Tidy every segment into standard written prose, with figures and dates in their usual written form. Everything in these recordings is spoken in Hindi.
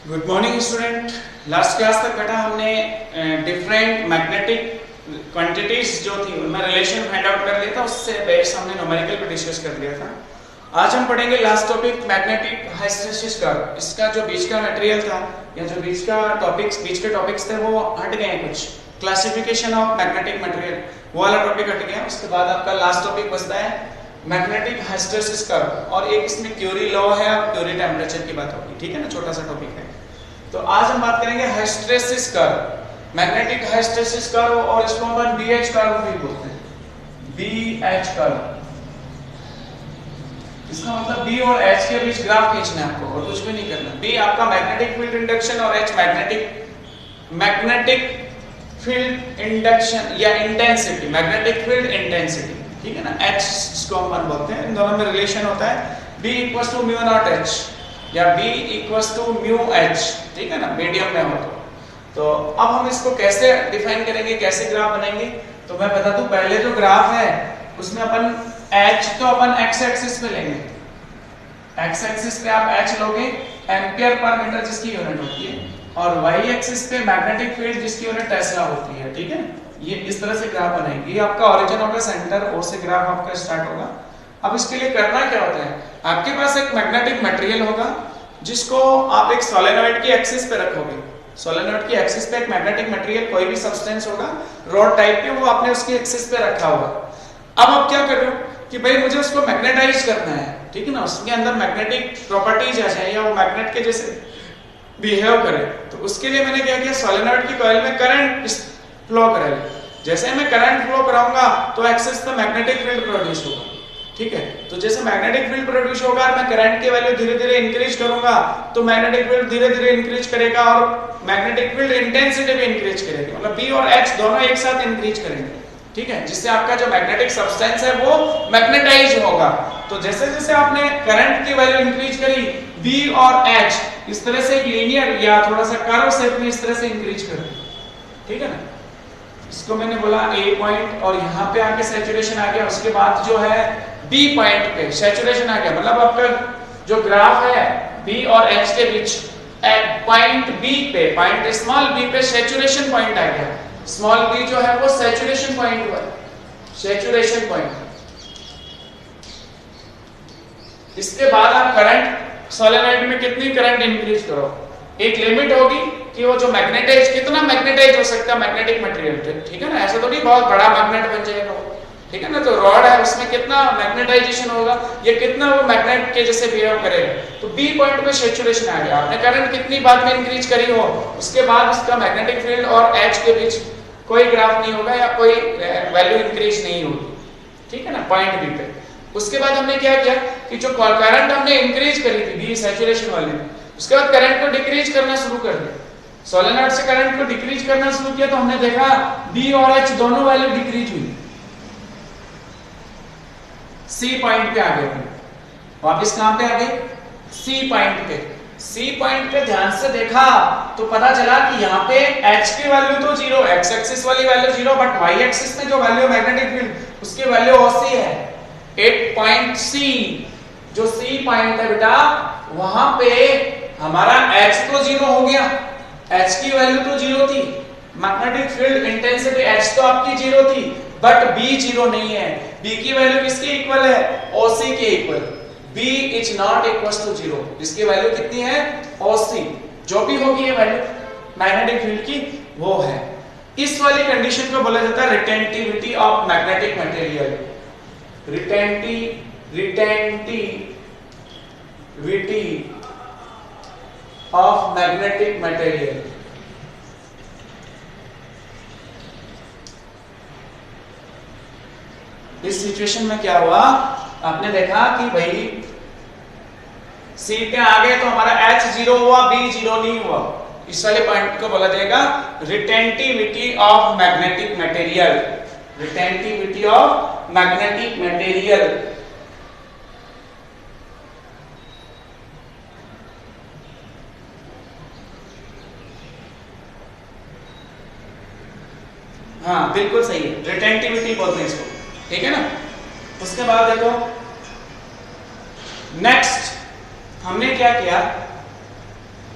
Good morning student. Last class तक बेटा हमने डिफरेंट मैग्नेटिक क्वांटिटीज जो थी उनमें रिलेशन फाइंड आउट कर लिया था। उससे बेस हमने न्यूमेरिकल पे डिस्कस कर लिया था। आज हम पढ़ेंगे लास्ट टॉपिक मैग्नेटिक हाइस्टेरेसिस कर्व। इसका जो बीच का मटेरियल था या जो बीच के टॉपिक्स थे वो हट गए हैं। कुछ क्लासिफिकेशन ऑफ मैग्नेटिक मटेरियल वो वाला टॉपिक हट गया। उसके बाद आपका लास्ट टॉपिक बचता है मैग्नेटिक हाइस्टेरेसिस कर्व, और एक इसमें क्यूरी लॉ है और क्यूरी टेम्परेचर की बात होगी। ठीक है ना, छोटा सा टॉपिक है। तो आज हम बात करेंगे हाइस्टेरेसिस कर्व, मैग्नेटिक हाइस्टेरेसिस कर्व, और इसको हम बीएच कर्व भी बोलते हैं। बीएच कर्व, इसका मतलब बी और एच के बीच ग्राफ खींचना है आपको, और कुछ भी नहीं करना। बी आपका मैग्नेटिक फील्ड इंडक्शन और एच मैग्नेटिक फील्ड इंडक्शन या इंटेंसिटी, मैग्नेटिक फील्ड इंटेंसिटी। ठीक है ना, एच इसको हम बोलते हैं। इन दोनों में रिलेशन होता है B equals to mu nought H या B equals to mu H. ठीक है ना, मीडियम में हो तो अब हम इसको कैसे डिफाइन करेंगे, कैसे ग्राफ बनाएंगे, तो मैं बता दूं। पहले जो ग्राफ है उसमें अपन H तो अपन x एक्सिस पे लेंगे। x एक्सिस पे आप H लोगे एम्पियर पर मीटर जिसकी यूनिट होती है, और y एक्सिस पे मैग्नेटिक फील्ड जिसकी यूनिट टेस्ला होती है। ठीक है, ये इस तरह से ग्राफ बनाएंगे। ये आपका ओरिजिन होगा, सेंटर O से ग्राफ आपका स्टार्ट होगा। अब इसके लिए करना क्या होता है, आपके पास एक मैग्नेटिक मटेरियल होगा जिसको आप एक सोलेनॉइड की एक्सिस पे रखोगे। सोलेनॉइड की एक्सिस पे एक मैग्नेटिक मटेरियल, कोई भी सब्सटेंस होगा रॉड टाइप के, वो आपने उसकी एक्सिस पे रखा होगा। अब आप क्या कर रहे हो कि भाई मुझे उसको मैग्नेटाइज करना है। ठीक है ना, उसके अंदर मैग्नेटिक प्रॉपर्टीज आ जाए या वो मैग्नेट के जैसे बिहेव करे। तो उसके लिए मैंने क्या किया, सोलेनॉइड की कॉइल में करंट फ्लो करा। जैसे मैं करंट फ्लो कराऊंगा तो एक्सिस पे मैग्नेटिक फील्ड प्रोड्यूस होगा। ठीक है, तो जैसे मैग्नेटिक फील्ड प्रोड्यूस होगा और मैं करंट की वैल्यू धीरे धीरे इंक्रीज करूंगा तो मैग्नेटिक फील्ड धीरे धीरे इंक्रीज करेगा, और मैग्नेटिक फील्ड इंटेंसिटी भी इंक्रीज करेगी। मतलब बी और एच दोनों एक साथ इंक्रीज करेंगे। ठीक है, जिससे आपका जो मैग्नेटिक सब्सटेंस है वो मैग्नेटाइज होगा। तो जैसे जैसे आपने करंट की वैल्यू इंक्रीज करी, बी और एच इस तरह से लीनियर या थोड़ा सा कर्व शेप में इस तरह से इंक्रीज करेंगे। ठीक है ना, इसको मैंने बोला ए पॉइंट, और यहाँ पे आके सैचुरेशन आ गया। उसके बाद जो है बी पॉइंट पे सैचुरेशन आ गया। मतलब आपका जो ग्राफ है बी और एच के बीच पॉइंट बी पे, पॉइंट स्मॉल बी पे सैचुरेशन पॉइंट आ गया। स्मॉल बी जो है वो सैचुरेशन पॉइंट हुआ, सैचुरेशन पॉइंट। इसके बाद आप करंट सोलेनॉइड में कितनी करंट इंक्रीज करो, एक लिमिट होगी कि वो जो मैग्नेटाइज, कितना मैग्नेटाइज हो सकता है मैग्नेटिक मटेरियल। ठीक है ना, ऐसा तो नहीं बहुत बड़ा मैग्नेट बन जाएगा। ठीक है ना, तो रॉड है उसमें कितना मैग्नेटाइजेशन होगा, ये कितना वो मैग्नेट के जैसे बिहेव करेगा। तो बी पॉइंट पे सैचुरेशन आ गया। आपने करंट कितनी बाद में इंक्रीज करी हो, उसके बाद उसका मैग्नेटिक फील्ड और एच के बीच कोई ग्राफ नहीं होगा या कोई वैल्यू इंक्रीज नहीं होगी। ठीक है ना, पॉइंट बी पे। उसके बाद हमने क्या किया कि जो करंट हमने इंक्रीज करी थी बी सैचुरेशन वाले में, उसके बाद करंट को डिक्रीज करना शुरू कर दिया। सोलेनॉइड से करंट को डिक्रीज करना शुरू किया तो हमने देखा बी और एच दोनों वैल्यू डिक्रीज हुई। सी पॉइंट पे आ गए, वापस कहां पे आ गए, सी पॉइंट पे। सी पॉइंट पे ध्यान से देखा तो पता चला कि यहाँ पे H की वैल्यू तो जीरो, एक्स एक्सिस वाली value zero, but why axis में जो वैल्यू मैग्नेटिक फील्ड उसकी वैल्यू OC है 8 पॉइंट C। जो सी पॉइंट है बेटा वहां पे हमारा H तो जीरो हो गया, H की वैल्यू तो जीरो थी, मैग्नेटिक फील्ड इंटेंसिटी H तो आपकी जीरो थी, बट B जीरो नहीं है। B की वैल्यू किसके इक्वल है, OC के equal. B is not equal to zero, इसकी वैल्यू कितनी है, OC। जो भी होगी ये वैल्यू मैग्नेटिक फील्ड की वो है। इस वाली कंडीशन को बोला जाता है retentivity of magnetic material. Retentivity of magnetic material. इस सिचुएशन में क्या हुआ, आपने देखा कि भाई सी पे आ गए तो हमारा H जीरो हुआ, B जीरो नहीं हुआ। इस वाले पॉइंट को बोला जाएगा retentivity of magnetic material. Retentivity of magnetic material. हाँ बिल्कुल सही है, रिटेंटिविटी बोलते हैं इसको। ठीक है ना, उसके बाद देखो नेक्स्ट हमने क्या किया,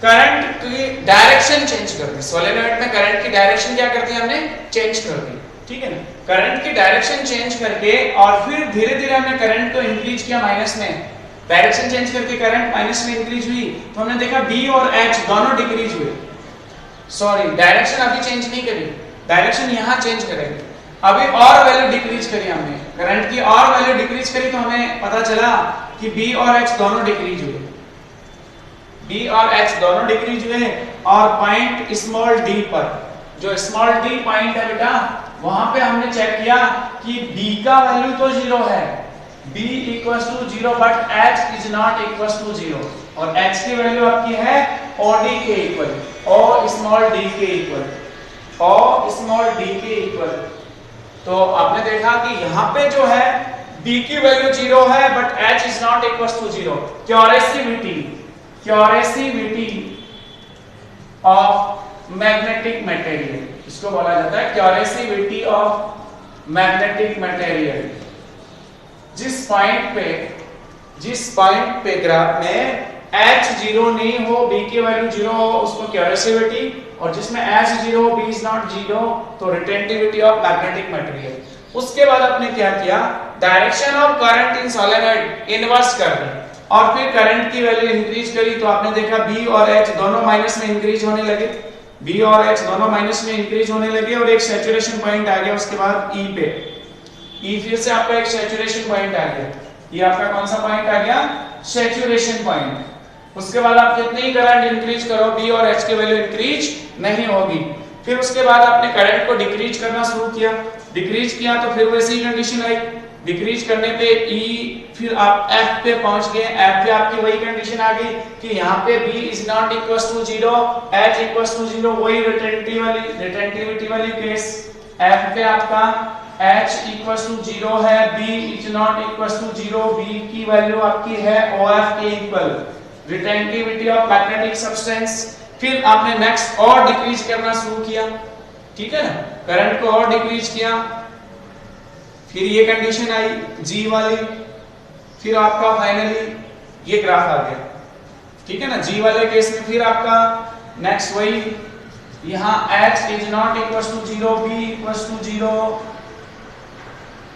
करंट की डायरेक्शन चेंज कर दी। सोलेनोइड में करंट की डायरेक्शन क्या कर दी हमने, चेंज कर दी, ठीक है ना। करंट की डायरेक्शन चेंज करके और फिर धीरे धीरे हमने करंट को इंक्रीज किया माइनस में, डायरेक्शन चेंज करके करंट माइनस में इंक्रीज हुई, तो हमने देखा बी और एच दोनों डिक्रीज हुए। सॉरी, डायरेक्शन अभी चेंज नहीं करी, डायरेक्शन यहां चेंज करेंगे। अभी और वैल्यू डिक्रीज करी हमने, करंट की और वैल्यू डिक्रीज करी, तो हमें पता चला कि बी और एच दोनों डिक्रीज हुए, बी और एच दोनों डिक्रीज हुए। और पॉइंट स्मॉल डी पर, जो स्मॉल डी पॉइंट है बेटा, वहां पे हमने चेक किया कि b का वैल्यू तो 0 है, b equals to 0 but h is not equals to 0, और h की वैल्यू आपकी है od के इक्वल, o स्मॉल d के इक्वल, o स्मॉल d के इक्वल। तो आपने देखा कि यहां पे जो है b की वैल्यू 0 है but h is not equals to 0। Coercivity of magnetic material, इसको बोला जाता है क्योरेसिविटी ऑफ मैग्नेटिक मटेरियल। जिस पॉइंट पे ग्राफ में h 0 नहीं हो, b की वैल्यू 0 हो, उसको क्योरेसिविटी, और जिसमें h 0 हो, b इज नॉट 0, तो रिटेंटिविटी ऑफ मैग्नेटिक मटेरियल। उसके बाद आपने क्या किया, direction of current in solenoid inverse कर दी, और फिर करंट की वैल्यू इंक्रीज करी, तो आपने देखा b और h दोनों माइनस में इंक्रीज होने लगे, b और h दोनों माइनस में इंक्रीज होने लगे, और एक सैचुरेशन पॉइंट आ गया। उसके बाद E पे, E फिर से आपका एक सैचुरेशन पॉइंट आ गया, ये आपका कौन सा पॉइंट आ गया, सैचुरेशन पॉइंट। उसके बाद आप कितने ही करंट इंक्रीज करो, b और h की वैल्यू इंक्रीज नहीं होगी। फिर उसके बाद आपने करंट को डिक्रीज करना शुरू किया, डिक्रीज किया तो फिर वैसी कंडीशन आई, डिक्रीज करने पे E, फिर आप F पे पहुंच गए, F पे आपकी वही कंडीशन आ गई कि यहाँ पे B is not equals to 0, H equals to 0, वही रिटेंटिविटी वाली केस। F पे आपका H इक्वल्स टू 0 है, B is not equals to 0, B की वैल्यू आपकी है OF के equal, retentivity of magnetic substance. फिर आपने नेक्स्ट और डिक्रीज करना शुरू किया, ठीक है, करंट को और डिक्रीज किया, फिर ये कंडीशन आई G वाली, फिर आपका फाइनली ये ग्राफ आ गया, ठीक है ना। G वाले केस में फिर आपका नेक्स्ट वही, यहाँ H is not equals to 0, B equals to 0,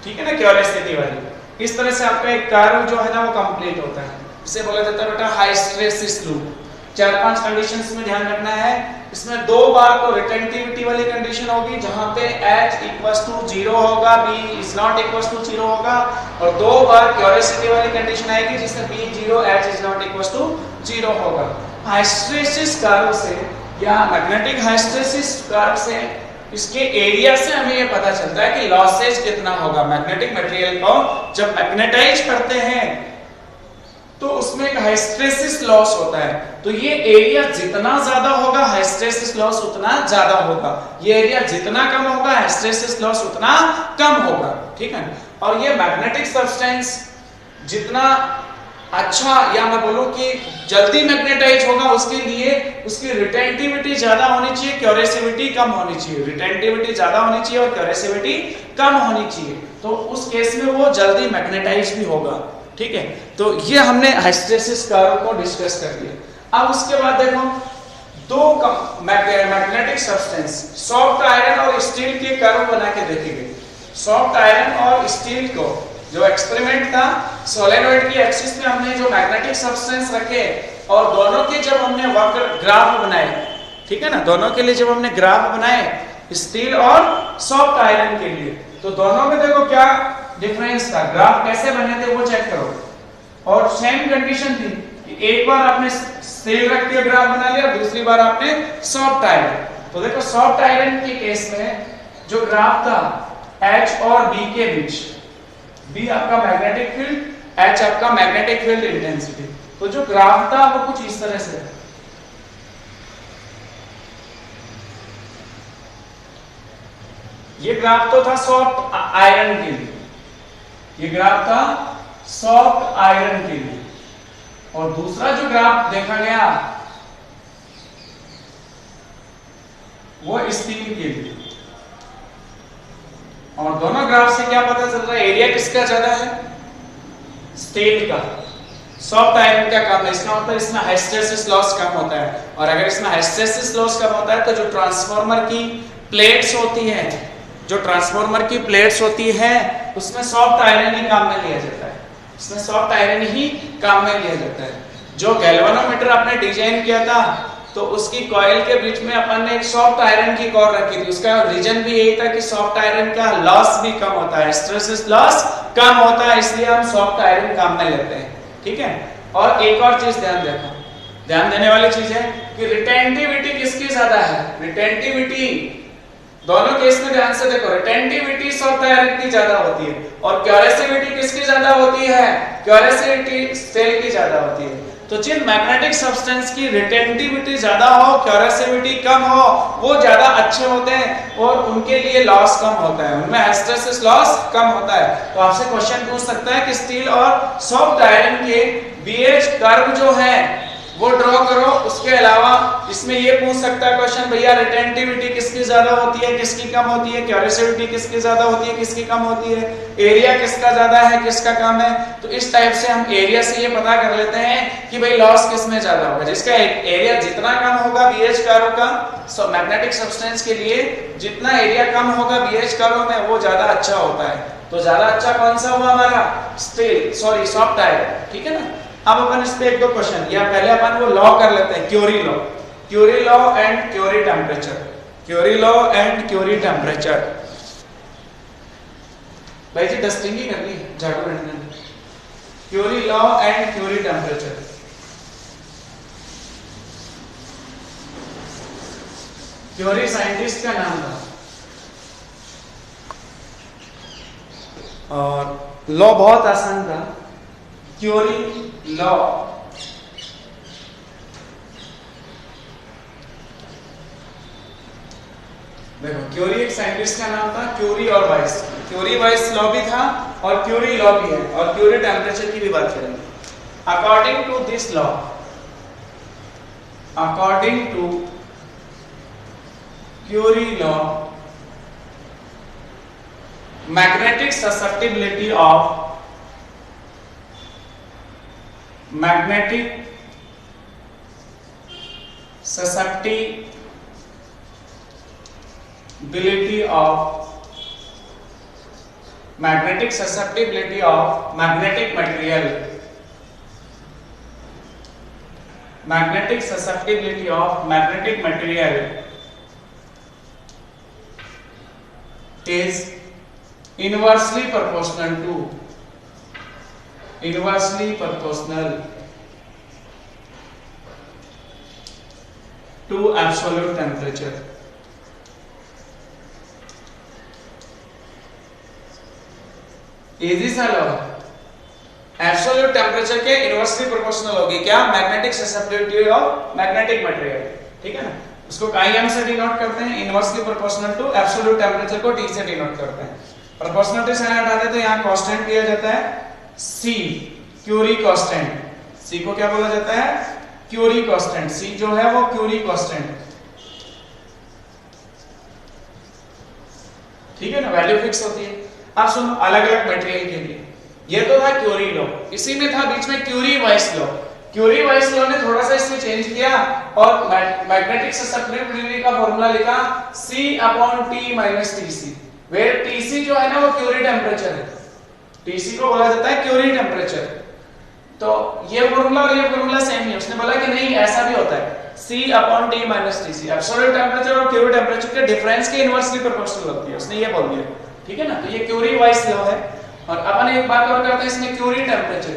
ठीक है ना, क्योरेसिटी वाली। इस तरह से आपका एक कर्व जो है ना वो कंप्लीट होता है, इसे बोला जाता है बेटा हाइस्टेरेसिस लूप। 4-5 कंडीशंस में ध्यान रखना है, इसमें 2 बार तो रिटेंटिविटी वाली कंडीशन होगी जहां पे h इक्वल्स टू 0 होगा, b is not equals to 0 होगा, और 2 बार क्योरेसिटी वाली कंडीशन आएगी जिसमें b 0, h is not equals to 0 होगा। हाइस्टेरेसिस कर्व से या मैग्नेटिक हाइस्टेरेसिस कर्व से, इसके एरिया से हमें ये पता चलता है कि लॉसेज कितना होगा। मैग्नेटिक मटेरियल को जब मैग्नेटाइज करते हैं तो उसमें एक हाइस्टेरेसिस लॉस होता है, तो ये एरिया जितना ज्यादा होगा हाइस्टेरेसिस लॉस उतना ज्यादा होगा, ये एरिया जितना कम होगा हाइस्टेरेसिस लॉस उतना कम होगा, ठीक है। और ये मैग्नेटिक सब्सटेंस जितना अच्छा, या मैं बोलूं कि जल्दी मैग्नेटाइज होगा, उसके लिए उसकी रिटेंटिविटी ज्यादा होनी चाहिए, क्योरेसिविटी कम होनी चाहिए। रिटेंटिविटी ज्यादा होनी चाहिए और क्योरेसिविटी कम होनी चाहिए, तो उस केस में वो जल्दी मैग्नेटाइज भी होगा, ठीक है। तो ये हमने हाइस्टेरेसिस कर्व को डिस्कस कर लिया। अब उसके बाद देखो 2 मैग्नेटिक सब्सटेंस, सॉफ्ट आयरन और स्टील के कर्व बना के देखेंगे। सॉफ्ट आयरन और स्टील को, जो एक्सपेरिमेंट था, सोलेनोइड की एक्सिस में हमने जो मैग्नेटिक सब्सटेंस रखे और दोनों के जब हमने वक्र ग्राफ बनाए, ठीक है ना, दोनों के लिए जब हमने ग्राफ बनाए स्टील और सॉफ्ट आयरन के लिए, तो दोनों में देखो क्या डिफरेंस था, ग्राफ कैसे बने थे वो चेक करो। और सेम कंडीशन थी कि एक बार आपने स्टील रख के ग्राफ बना लिया, दूसरी बार आपने सॉफ्ट आयरन। तो देखो सॉफ्ट आयरन के केस में जो ग्राफ था H और B के बीच, B आपका मैग्नेटिक फील्ड, H आपका मैग्नेटिक फील्ड इंटेंसिटी, तो जो ग्राफ था वो कुछ इस तरह से है। ये ग्राफ तो था सॉफ्ट आयरन के लिए, ये ग्राफ था सॉफ्ट आयरन के लिए, और दूसरा जो ग्राफ देखा गया वो स्टील के लिए। और दोनों ग्राफ से क्या पता चल रहा है, एरिया किसका ज्यादा है, स्टील का। सॉफ्ट आयरन का कम है, इसका मतलब इसमें हिस्टैरिसीस लॉस कम होता है। और अगर इसमें हिस्टैरिसीस लॉस कम होता है तो जो ट्रांसफार्मर की प्लेट्स होती हैं, जो ट्रांसफार्मर की प्लेट्स होती है उसमें सॉफ्ट आयरन ही काम में लिया जाता है, इसमें सॉफ्ट आयरन ही काम में लिया जाता है। जो गैल्वेनोमीटर आपने डिजाइन किया था तो उसकी कॉइल के बीच में अपन ने एक सॉफ्ट आयरन की कोर रखी थी, उसका रीजन भी यही था कि सॉफ्ट आयरन का लॉस भी कम होता है, हिस्टैरिसीस लॉस कम होता है, इसलिए हम सॉफ्ट आयरन काम में लेते हैं। ठीक है, और एक और चीज ध्यान देने वाली चीज है कि रिटेंटिविटी किसकी ज्यादा है, रिटेंटिविटी दोनों केस में ध्यान से देखो, रिटेंटिविटी सॉफ्ट आयरन की ज्यादा होती है और क्यूरेसिविटी किसकी ज्यादा होती है, क्यूरेसिविटी स्टील की ज्यादा होती है। तो जिन मैग्नेटिक सब्सटेंस की रिटेंटिविटी ज्यादा हो, क्यूरेसिविटी कम हो, वो ज्यादा अच्छे होते हैं और उनके लिए लॉस कम होता है, उनमें हिस्टैरिसीस लॉस कम होता है। तो आपसे क्वेश्चन पूछ सकता है कि स्टील और सॉफ्ट आयरन के बीएच कर्व जो है वो ड्रॉ करो। उसके अलावा इसमें ये पूछ सकता है क्वेश्चन, भैया रिटेंटिविटी किसकी ज्यादा होती है, किसकी कम होती है, क्यूरेसिविटी किसकी ज्यादा होती है, किसकी कम होती है, एरिया किसका ज्यादा है, किसका कम है। तो इस टाइप से हम एरिया से ये पता कर लेते हैं कि भाई लॉस किसमें ज्यादा होगा, जिसका एरिया जितना कम होगा बीएच कर्व का मैग्नेटिक सब्सटेंस के लिए, जितना एरिया कम होगा बीएच कर्व में वो ज्यादा अच्छा होता है। तो ज्यादा अच्छा कौन सा हुआ हमारा, स्टील, सॉरी सॉफ्ट आयरन। ठीक है ना, अब अपन इस पे एक दो क्वेश्चन, या पहले अपन वो लॉ कर लेते हैं, Curie law and Curie temperature, Curie law and Curie temperature. भाई जी डस्टिंग ही करनी है, झाड़ू रहने। Curie law and Curie temperature, Curie scientist का नाम था और लॉ बहुत आसान था, क्यूरी लॉ। देखो क्यूरी एक साइंटिस्ट का नाम था, क्यूरी और वाइस, क्यूरी वाइस लॉ भी था और क्यूरी लॉ भी है, और क्यूरी टेम्परेचर की भी बात करेंगे। According to this law, according to Curie law, magnetic susceptibility of, magnetic susceptibility of magnetic material, magnetic susceptibility of magnetic material is inversely proportional to absolute temperature. Easy सा लॉ, एब्सोल्यूट टेम्परेचर के इनवर्सली प्रोपोर्शनल होगी क्या, magnetic susceptibility of magnetic material. ठीक है ना, उसको IM से डिनोट करते हैं, inversely proportional to absolute temperature को T से डिनोट करते हैं। प्रोपोर्शनलिटी साइन हटाते तो यहाँ कांस्टेंट दिया जाता है C, क्यूरी कांस्टेंट। C को क्या बोला जाता है, क्यूरी कांस्टेंट। C जो है वो क्यूरी कांस्टेंट। ठीक है ना, वैल्यू फिक्स होती है। अब सुनो, अलग अलग मटेरियल के लिए ये तो था क्यूरी लॉ, इसी में था बीच में Curie Weiss law. Curie Weiss law ने थोड़ा सा इसमें चेंज किया और मैग्नेटिक ससेप्टिबिलिटी का फॉर्मूला लिखा C/T-TC, वेयर TC जो है ना वो क्यूरी टेम्परेचर है, TC को बोला जाता है क्यूरी टेम्परेचर। तो ये फॉर्मूला और ये फॉर्मूला सेम है। उसने बोला कि नहीं ऐसा भी होता है, C/T-TC एब्सोल्यूट टेम्परेचर और क्यूरी टेम्परेचर के डिफरेंस के इनवर्सली प्रोपोर्शनल होती है, उसने ये बोल दिया। ठीक है ना, तो ये क्यूरी वाइस लॉ है। और अपन एक बात और करते हैं इसमें Curie temperature,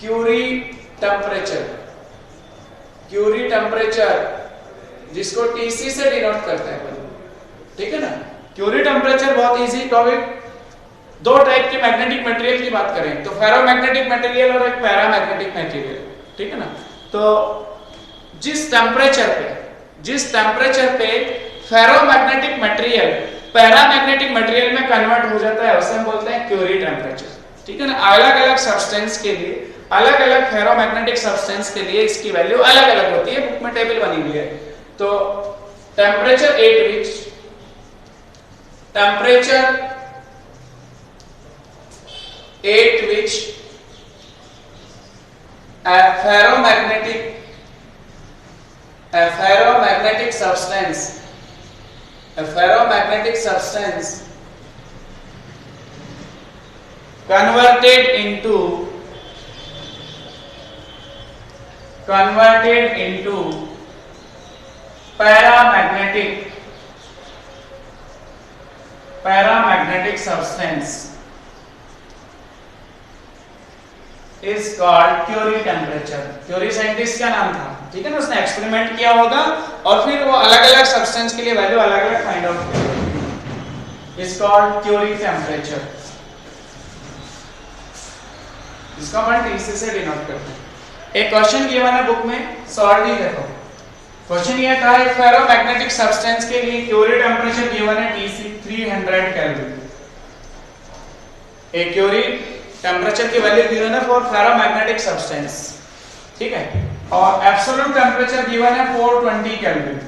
Curie temperature, Curie temperature जिसको TC से डिनोट करते हैं अपन। ठीक है ना, क्यूरी टेम्परेचर बहुत इजी टॉपिक। दो टाइप के मैग्नेटिक मटेरियल की बात करें तो फेरोमैग्नेटिक मटेरियल और एक पैरामैग्नेटिक मटेरियल। ठीक है ना, तो जिस टेम्परेचर पे फेरोमैग्नेटिक मटेरियल पैरामैग्नेटिक मटेरियल में कन्वर्ट हो जाता है उसे हम बोलते हैं क्यूरी टेम्परेचर। ठीक है ना, अलग अलग सब्सटेंस के लिए, अलग अलग फेरोमैग्नेटिक सब्सटेंस के लिए इसकी वैल्यू अलग अलग होती है, बुक में टेबल बनी हुई है। तो temperature at which A ferromagnetic substance converted into paramagnetic substance is called Curie temperature. Curie scientist का नाम था, ठीक है ना, उसने एक्सपेरिमेंट किया होगा और फिर वो अलग अलग सब्सटेंस के लिए वैल्यू अलग अलग फाइंड आउट किया, इज कॉल्ड क्यूरी टेम्परेचर। इसको अपन टीसी से डिनोट करते हैं। एक क्वेश्चन गिवन है बुक में, सॉल्व ही देखो। क्वेश्चन ये था एक फेरोमैग्नेटिक सब्सटेंस के लिए क्यूरी टेम्परेचर गिवन है टीसी 300 केल्विन। एक क्यूरी टेम्परेचर की वैल्यू गिवन है फॉर फेरोमैग्नेटिक सब्सटेंस, ठीक है, और एब्सोल्यूट टेम्परेचर गिवन है 420 केल्विन।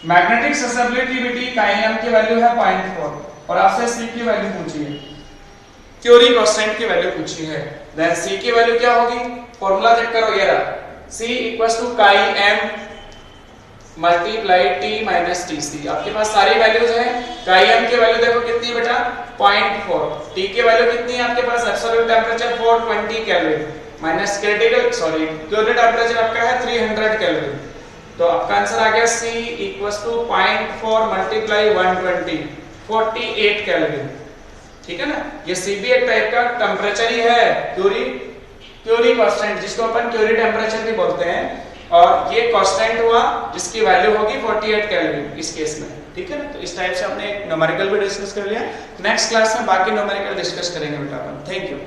मैग्नेटिक ससेप्टिबिलिटी काइएम की वैल्यू है 0.4 और आपसे सी की वैल्यू पूछी है, क्यूरी कांस्टेंट की वैल्यू पूछी है। देन सी की वैल्यू क्या होगी, फार्मूला चेक करो, ये रहा, C = chi m multiply T minus TC। आपके पास सारी वैल्यूज हैं। काइएम की वैल्यू देखो कितनी बेटा, 0.4। T की वैल्यू कितनी है आपके पास, absolute temperature 420 kelvin minus Curie temperature आपका है 300 केल्विन। तो आपका आंसर आ गया C = 0.4 मल्टीप्लाई 120 48 केल्विन, ठीक है ना। ये C भी एक टाइप का टेम्परेचर ही है, क्यूरी कांस्टेंट, जिसको अपन क्यूरी टेम्परेचर भी बोलते हैं, और ये कांस्टेंट हुआ जिसकी वैल्यू होगी 48 केल्विन इस केस में, ठीक है ना। तो इस टाइप से हमने एक न्यूमेरिकल भी डिस्कस कर लिया। नेक्स्ट क्लास में बाकी न्यूमेरिकल डिस्कस करेंगे बेटा अपन। Thank you.